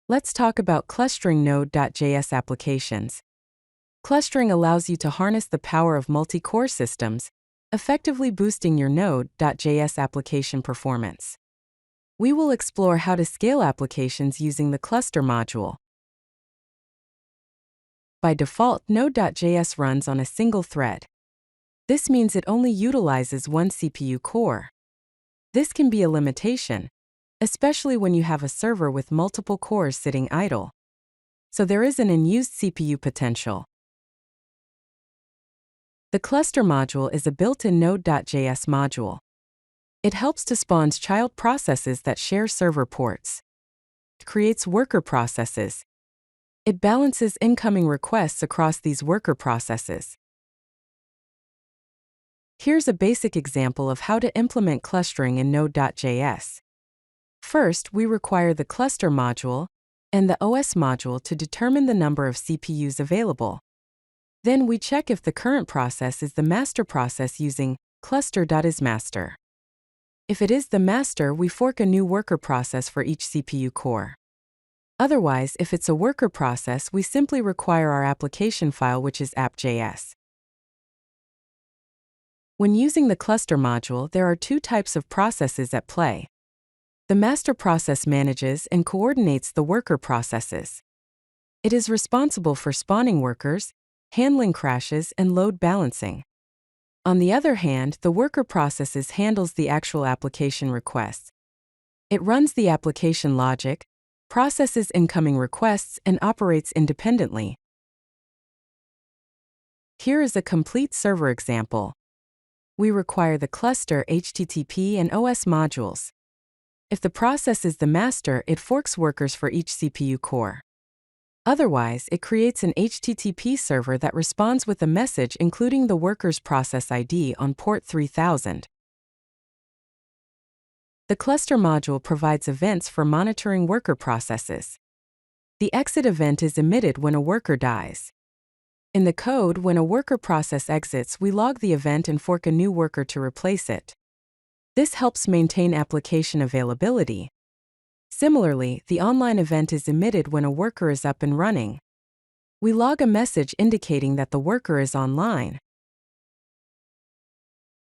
Let's talk about clustering Node.js applications. Clustering allows you to harness the power of multi-core systems, effectively boosting your Node.js application performance. We will explore how to scale applications using the cluster module. By default, Node.js runs on a single thread. This means it only utilizes one CPU core. This can be a limitation, especially when you have a server with multiple cores sitting idle. So there is an unused CPU potential. The cluster module is a built-in Node.js module. It helps to spawn child processes that share server ports. It creates worker processes. It balances incoming requests across these worker processes. Here's a basic example of how to implement clustering in Node.js. First, we require the cluster module and the OS module to determine the number of CPUs available. Then we check if the current process is the master process using cluster.isMaster. If it is the master, we fork a new worker process for each CPU core. Otherwise, if it's a worker process, we simply require our application file, which is app.js. When using the cluster module, there are two types of processes at play. The master process manages and coordinates the worker processes. It is responsible for spawning workers, handling crashes, and load balancing. On the other hand, the worker processes handles the actual application requests. It runs the application logic, processes incoming requests, and operates independently. Here is a complete server example. We require the cluster, HTTP, and OS modules. If the process is the master, it forks workers for each CPU core. Otherwise, it creates an HTTP server that responds with a message including the worker's process ID on port 3000. The cluster module provides events for monitoring worker processes. The exit event is emitted when a worker dies. In the code, when a worker process exits, we log the event and fork a new worker to replace it. This helps maintain application availability. Similarly, the online event is emitted when a worker is up and running. We log a message indicating that the worker is online.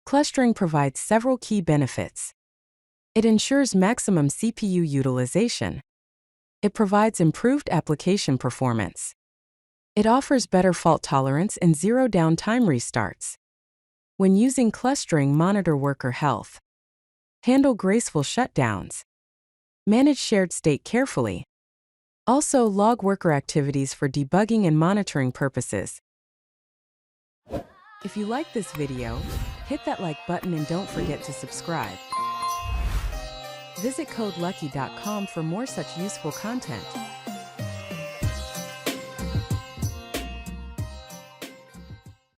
Clustering provides several key benefits. It ensures maximum CPU utilization. It provides improved application performance. It offers better fault tolerance and zero downtime restarts. When using clustering, monitor worker health. Handle graceful shutdowns. Manage shared state carefully. Also, log worker activities for debugging and monitoring purposes. If you like this video, hit that like button and don't forget to subscribe. Visit CodeLucky.com for more such useful content.